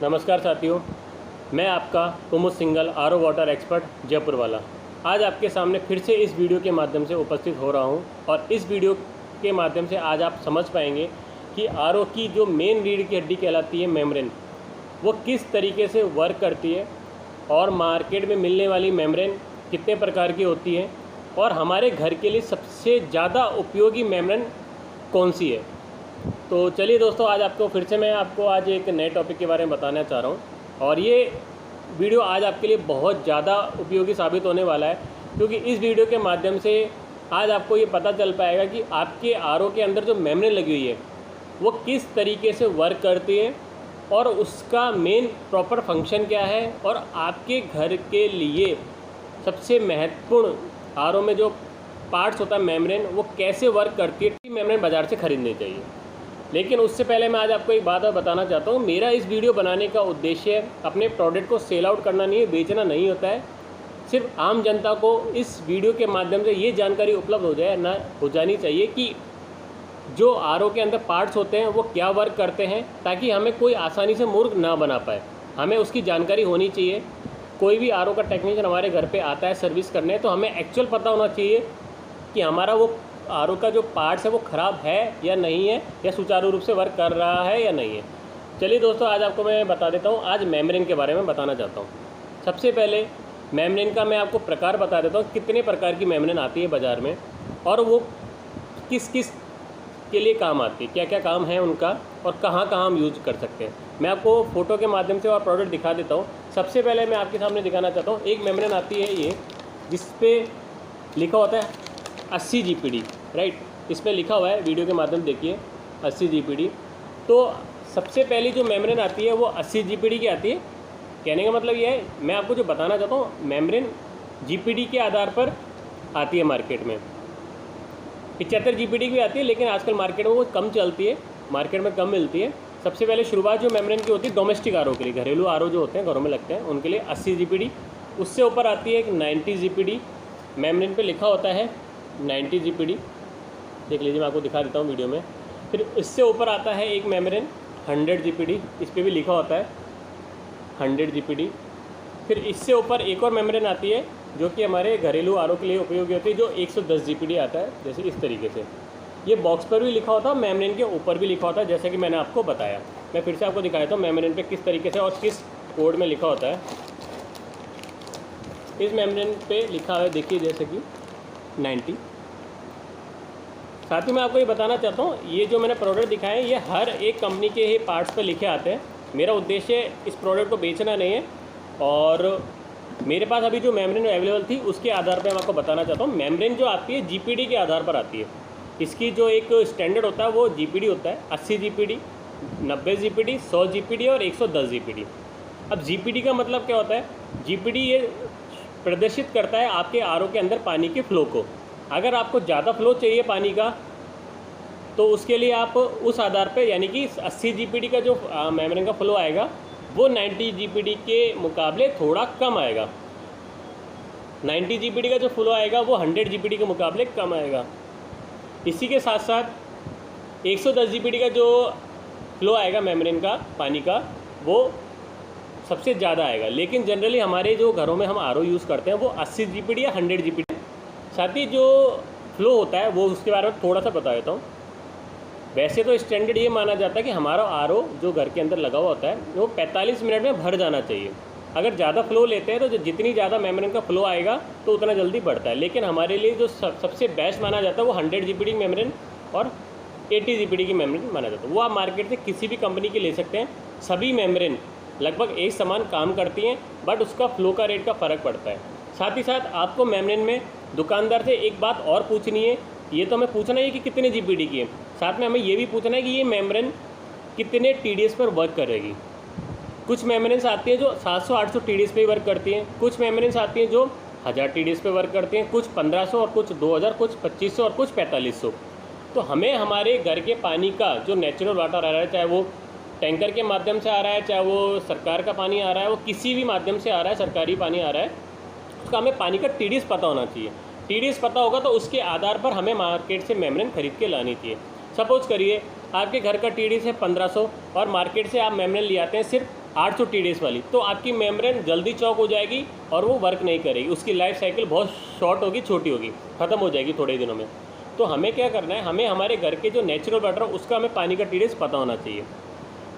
नमस्कार साथियों, मैं आपका Kumud Singhal RO water expert Jaipur वाला आज आपके सामने फिर से इस वीडियो के माध्यम से उपस्थित हो रहा हूं। और इस वीडियो के माध्यम से आज आप समझ पाएंगे कि आरओ की जो मेन रीढ़ की हड्डी कहलाती है मेम्ब्रेन, वो किस तरीके से वर्क करती है और मार्केट में मिलने वाली मेम्ब्रेन कितने प्रकार की होती है और हमारे घर के लिए सबसे ज़्यादा उपयोगी मेम्ब्रेन कौन सी है। तो चलिए दोस्तों, आज मैं आपको आज एक नए टॉपिक के बारे में बताना चाह रहा हूँ और ये वीडियो आज आपके लिए बहुत ज़्यादा उपयोगी साबित होने वाला है, क्योंकि इस वीडियो के माध्यम से आज आपको ये पता चल पाएगा कि आपके आरओ के अंदर जो मेम्ब्रेन लगी हुई है वो किस तरीके से वर्क करती है और उसका मेन प्रॉपर फंक्शन क्या है और आपके घर के लिए सबसे महत्वपूर्ण आरओ में जो पार्ट्स होता है मेम्ब्रेन वो कैसे वर्क करती है। मेम्ब्रेन बाज़ार से ख़रीदनी चाहिए। लेकिन उससे पहले मैं आज आपको एक बात और बताना चाहता हूँ। मेरा इस वीडियो बनाने का उद्देश्य अपने प्रोडक्ट को सेल आउट करना नहीं है, बेचना नहीं होता है। सिर्फ आम जनता को इस वीडियो के माध्यम से ये जानकारी उपलब्ध हो जानी चाहिए कि जो आरओ के अंदर पार्ट्स होते हैं वो क्या वर्क करते हैं, ताकि हमें कोई आसानी से मूर्ख ना बना पाए। हमें उसकी जानकारी होनी चाहिए। कोई भी आरओ का टेक्नीशियन हमारे घर पे आता है सर्विस करने, तो हमें एक्चुअल पता होना चाहिए कि हमारा वो आरओ का जो पार्ट्स है वो ख़राब है या नहीं है, या सुचारू रूप से वर्क कर रहा है या नहीं है। चलिए दोस्तों, आज आपको मैं बता देता हूँ। आज मेम्ब्रेन के बारे में बताना चाहता हूँ। सबसे पहले मेम्ब्रेन का मैं आपको प्रकार बता देता हूँ, कितने प्रकार की मेम्ब्रेन आती है बाज़ार में और वो किस किस के लिए काम आती है, क्या क्या काम है उनका और कहाँ कहाँ हम यूज कर सकते हैं। मैं आपको फ़ोटो के माध्यम से और प्रोडक्ट दिखा देता हूँ। सबसे पहले मैं आपके सामने दिखाना चाहता हूँ, एक मेम्ब्रेन आती है ये, जिस पे लिखा होता है 80 GPD, राइट। इस पर लिखा हुआ है, वीडियो के माध्यम देखिए 80 GPD। तो सबसे पहली जो मेम्ब्रेन आती है वो 80 GPD की आती है। कहने का मतलब ये है, मैं आपको जो बताना चाहता हूँ, मेम्ब्रेन GPD के आधार पर आती है मार्केट में। 75 GPD की भी आती है, लेकिन आजकल मार्केट में वो कम चलती है, मार्केट में कम मिलती है। सबसे पहले शुरुआत जो मेम्ब्रेन की होती है डोमेस्टिक आरओ के लिए, घरेलू आरओ जो होते हैं घरों में लगते हैं उनके लिए 80 GPD। उससे ऊपर आती है एक 90 GPD, मेम्ब्रेन पे लिखा होता है 90 GPD, देख लीजिए, मैं आपको दिखा देता हूँ वीडियो में। फिर इससे ऊपर आता है एक मेम्ब्रेन 100 GPD, इस पर भी लिखा होता है 100 GPD। फिर इससे ऊपर एक और मेम्ब्रेन आती है जो कि हमारे घरेलू आरओ के लिए उपयोगी होती है, जो 110 GPD आता है। जैसे इस तरीके से ये बॉक्स पर भी लिखा होता है, मेम्ब्रेन के ऊपर भी लिखा होता है, जैसे कि मैंने आपको बताया। मैं फिर से आपको दिखा देता हूँ मेम्ब्रेन पे किस तरीके से और किस कोड में लिखा होता है। इस मेम्ब्रेन पे लिखा है, देखिए, जैसे कि 90। साथ ही मैं आपको ये बताना चाहता हूँ, ये जो मैंने प्रोडक्ट दिखाए हैं ये हर एक कंपनी के ही पार्ट्स पर लिखे आते हैं। मेरा उद्देश्य इस प्रोडक्ट को बेचना नहीं है, और मेरे पास अभी जो मेम्ब्रेन अवेलेबल थी उसके आधार पर मैं आपको बताना चाहता हूँ। मेम्ब्रेन जो आती है GPD के आधार पर आती है। इसकी जो एक स्टैंडर्ड होता है वो GPD होता है, 80 GPD, 90 GPD, 100 GPD और 110 GPD। अब GPD का मतलब क्या होता है? GPD ये प्रदर्शित करता है आपके आरओ के अंदर पानी के फ़्लो को। अगर आपको ज़्यादा फ्लो चाहिए पानी का, तो उसके लिए आप उस आधार पे, यानी कि 80 GPD का जो मेम्ब्रेन का फ्लो आएगा वो 90 GPD के मुकाबले थोड़ा कम आएगा। 90 GPD का जो फ्लो आएगा वो 100 GPD के मुकाबले कम आएगा। इसी के साथ साथ 110 GPD का जो फ्लो आएगा मेम्ब्रेन का पानी का, वो सबसे ज़्यादा आएगा। लेकिन जनरली हमारे जो घरों में हम आरओ यूज़ करते हैं वो 80 GPD या 100 GPD। साथ ही जो फ्लो होता है वो उसके बारे में थोड़ा सा बता देता हूँ। वैसे तो स्टैंडर्ड ये माना जाता है कि हमारा आरओ जो घर के अंदर लगा हुआ होता है वो 45 मिनट में भर जाना चाहिए। अगर ज़्यादा फ्लो लेते हैं तो जितनी ज़्यादा मेम्ब्रेन का फ्लो आएगा तो उतना जल्दी बढ़ता है। लेकिन हमारे लिए जो सबसे बेस्ट माना जाता है वो 100 GPD की मेम्ब्रेन और 80 GPD की मेम्ब्रेन माना जाता है। वो आप मार्केट से किसी भी कंपनी की ले सकते हैं। सभी मेम्ब्रेन लगभग एक समान काम करती हैं, बट उसका फ्लो का रेट का फ़र्क पड़ता है। साथ ही साथ आपको मेम्ब्रेन में दुकानदार से एक बात और पूछनी है। ये तो हमें पूछना है कि कितने GPD की है, साथ में हमें ये भी पूछना है कि ये मेम्ब्रेन कितने TDS पर वर्क करेगी। कुछ मेम्ब्रेन्स आती हैं जो 700-800 TDS पे वर्क करती हैं, कुछ मेम्ब्रेन्स आती हैं जो 1000 TDS पे वर्क करती हैं, कुछ 1500 और कुछ 2000, कुछ 2500 और कुछ 4500। तो हमें हमारे घर के पानी का जो नेचुरल वाटर आ रहा है, चाहे वो टैंकर के माध्यम से आ रहा है, चाहे वो सरकार का पानी आ रहा है, वो किसी भी माध्यम से आ रहा है, सरकारी पानी आ रहा है, उसका हमें पानी का TDS पता होना चाहिए। TDS पता होगा तो उसके आधार पर हमें मार्केट से मेम्ब्रेन खरीद के लानी चाहिए। सपोज़ करिए आपके घर का TDS है 1500 और मार्केट से आप मेम्ब्रेन ले आते हैं सिर्फ 800 TDS वाली, तो आपकी मेम्ब्रेन जल्दी चौक हो जाएगी और वो वर्क नहीं करेगी, उसकी लाइफ साइकिल बहुत शॉर्ट होगी, छोटी होगी, ख़त्म हो जाएगी थोड़े दिनों में। तो हमें क्या करना है, हमें हमारे घर के जो नेचुरल वाटर है उसका हमें पानी का TDS पता होना चाहिए।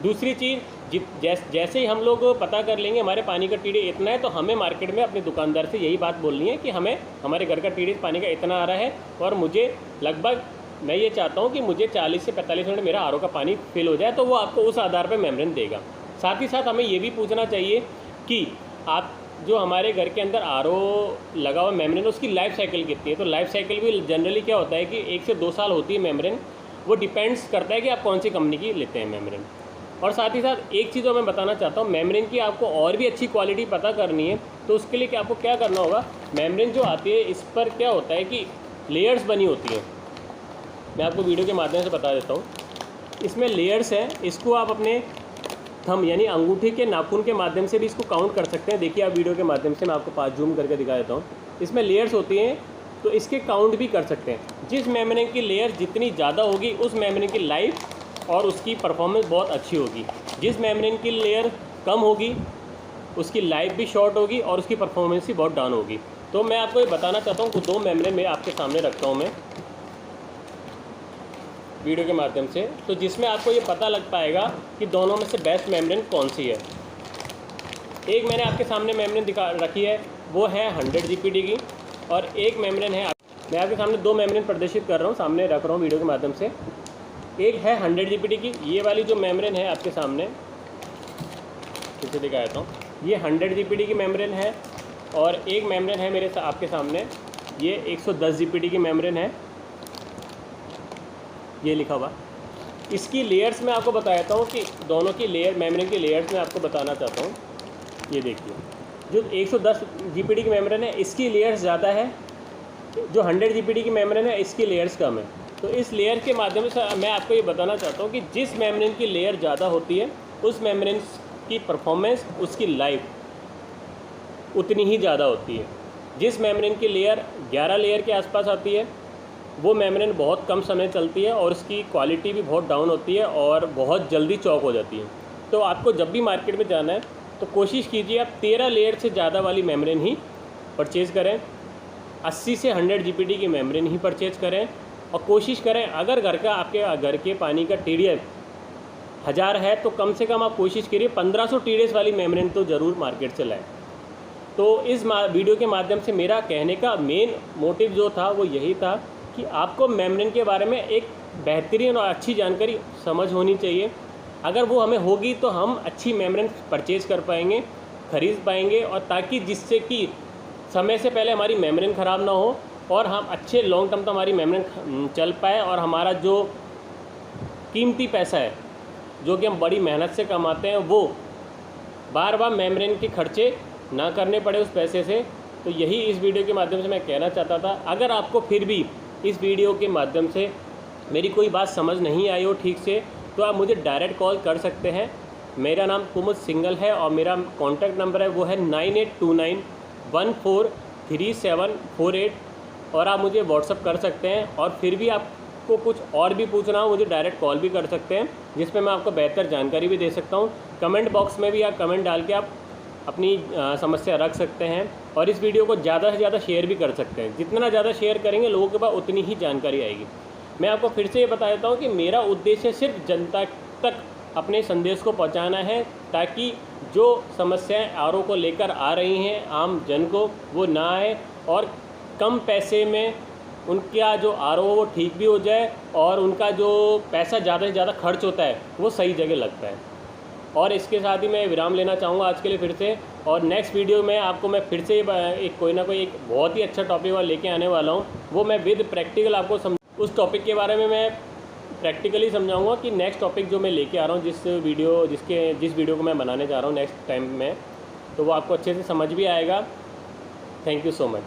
दूसरी चीज़, जैसे ही हम लोग पता कर लेंगे हमारे पानी का TDS इतना है, तो हमें मार्केट में अपने दुकानदार से यही बात बोलनी है कि हमें हमारे घर का TDS पानी का इतना आ रहा है और मुझे लगभग, मैं ये चाहता हूँ कि मुझे 40 से 45 मिनट मेरा RO का पानी फिल हो जाए, तो वो आपको उस आधार पर मेम्ब्रेन देगा। साथ ही साथ हमें ये भी पूछना चाहिए कि आप जो हमारे घर के अंदर RO लगा हुआ मेम्ब्रेन उसकी लाइफ साइकिल कितनी है। तो लाइफ साइकिल भी जनरली क्या होता है कि 1 से 2 साल होती है मेम्ब्रेन, वो डिपेंड्स करता है कि आप कौन सी कंपनी की लेते हैं मेम्ब्रेन। और साथ ही साथ एक चीज़ जो मैं बताना चाहता हूँ, मेम्ब्रेन की आपको और भी अच्छी क्वालिटी पता करनी है तो उसके लिए आपको क्या करना होगा, मेम्ब्रेन जो आती है इस पर क्या होता है कि लेयर्स बनी होती हैं। मैं आपको वीडियो के माध्यम से बता देता हूँ, इसमें लेयर्स हैं, इसको आप अपने थंब यानी अंगूठे के नाखून के माध्यम से भी इसको काउंट कर सकते हैं। देखिए आप वीडियो के माध्यम से मैं आपको पास जूम करके दिखा देता हूँ, इसमें लेयर्स होती हैं तो इसके काउंट भी कर सकते हैं। जिस मेम्ब्रेन की लेयर जितनी ज़्यादा होगी उस मेम्ब्रेन की लाइफ और उसकी परफॉर्मेंस बहुत अच्छी होगी। जिस मेम्ब्रेन की लेयर कम होगी उसकी लाइफ भी शॉर्ट होगी और उसकी परफॉर्मेंस भी बहुत डाउन होगी। तो मैं आपको ये बताना चाहता हूँ कि 2 मेम्ब्रेन मैं आपके सामने रखता हूँ मैं वीडियो के माध्यम से, तो जिसमें आपको ये पता लग पाएगा कि दोनों में से बेस्ट मेम्ब्रेन कौन सी है। एक मैंने आपके सामने मेम्ब्रेन रखी है, वो है 100 GPD की, और एक मेम्ब्रेन है, मैं आपके सामने 2 मेम्ब्रेन प्रदर्शित कर रहा हूँ, सामने रख रहा हूँ वीडियो के माध्यम से। एक है 100 GPD की, ये वाली जो मेम्ब्रेन है आपके सामने फिर से दिखा देता हूँ, ये 100 GPD की मेम्ब्रेन है। और एक मेम्ब्रेन है मेरे आपके सामने, ये 110 GPD की मेम्ब्रेन है, ये लिखा हुआ। इसकी लेयर्स मैं आपको बता देता हूँ कि दोनों की लेयर, मेम्ब्रेन की लेयर्स मैं आपको बताना चाहता हूँ। ये देखिए, जो 110 GPD की मेम्ब्रेन है इसकी लेयर्स ज़्यादा है, जो 100 GPD की मेम्ब्रेन है इसकी लेयर्स कम है। तो इस लेयर के माध्यम से मैं आपको ये बताना चाहता हूँ कि जिस मेम्ब्रेन की लेयर ज़्यादा होती है उस मेम्ब्रेन की परफॉर्मेंस, उसकी लाइफ उतनी ही ज़्यादा होती है। जिस मेम्ब्रेन की लेयर 11 लेयर के आसपास आती है वो मेम्ब्रेन बहुत कम समय चलती है और उसकी क्वालिटी भी बहुत डाउन होती है और बहुत जल्दी चौक हो जाती है। तो आपको जब भी मार्केट में जाना है तो कोशिश कीजिए आप 13 लेयर से ज़्यादा वाली मेम्ब्रेन ही परचेज़ करें, 80 से 100 GPD की मेम्ब्रेन ही परचेज़ करें। और कोशिश करें, अगर आपके घर के पानी का TDS 1000 है तो कम से कम आप कोशिश करिए 1500 TDS वाली मेम्ब्रेन तो ज़रूर मार्केट से लाएँ। तो इस वीडियो के माध्यम से मेरा कहने का मेन मोटिव जो था वो यही था कि आपको मेम्ब्रेन के बारे में एक बेहतरीन और अच्छी जानकारी समझ होनी चाहिए। अगर वो हमें होगी तो हम अच्छी मेम्ब्रेन परचेज़ कर पाएंगे, ख़रीद पाएंगे, और ताकि जिससे कि समय से पहले हमारी मेम्ब्रेन ख़राब ना हो और हम अच्छे लॉन्ग टर्म तक हमारी मेम्ब्रेन चल पाए, और हमारा जो कीमती पैसा है जो कि हम बड़ी मेहनत से कमाते हैं वो बार बार मेम्ब्रेन के खर्चे ना करने पड़े उस पैसे से। तो यही इस वीडियो के माध्यम से मैं कहना चाहता था। अगर आपको फिर भी इस वीडियो के माध्यम से मेरी कोई बात समझ नहीं आई हो ठीक से, तो आप मुझे डायरेक्ट कॉल कर सकते हैं। मेरा नाम कुमुद सिंगल है और मेरा कॉन्टैक्ट नंबर है वो है 9829143748, और आप मुझे व्हाट्सअप कर सकते हैं। और फिर भी आपको कुछ और भी पूछना हो मुझे डायरेक्ट कॉल भी कर सकते हैं, जिसमें मैं आपको बेहतर जानकारी भी दे सकता हूँ। कमेंट बॉक्स में भी आप कमेंट डाल के आप अपनी समस्या रख सकते हैं, और इस वीडियो को ज़्यादा से ज़्यादा शेयर भी कर सकते हैं। जितना ज़्यादा शेयर करेंगे लोगों के पास उतनी ही जानकारी आएगी। मैं आपको फिर से ये बता देता हूँ कि मेरा उद्देश्य सिर्फ जनता तक अपने संदेश को पहुँचाना है, ताकि जो समस्याएं RO को लेकर आ रही हैं आम जन को वो ना आए, और कम पैसे में उनका जो RO वो ठीक भी हो जाए, और उनका जो पैसा ज़्यादा से ज़्यादा खर्च होता है वो सही जगह लगता है। और इसके साथ ही मैं विराम लेना चाहूँगा आज के लिए फिर से, और नेक्स्ट वीडियो में आपको मैं फिर से एक कोई ना कोई एक बहुत ही अच्छा टॉपिक वाला लेके आने वाला हूँ। वो मैं विद प्रैक्टिकल आपको उस टॉपिक के बारे में मैं प्रैक्टिकली समझाऊंगा कि नेक्स्ट टॉपिक जो मैं लेके आ रहा हूँ, जिस वीडियो को मैं बनाने जा रहा हूँ नेक्स्ट टाइम में, तो वो आपको अच्छे से समझ भी आएगा। Thank you so much.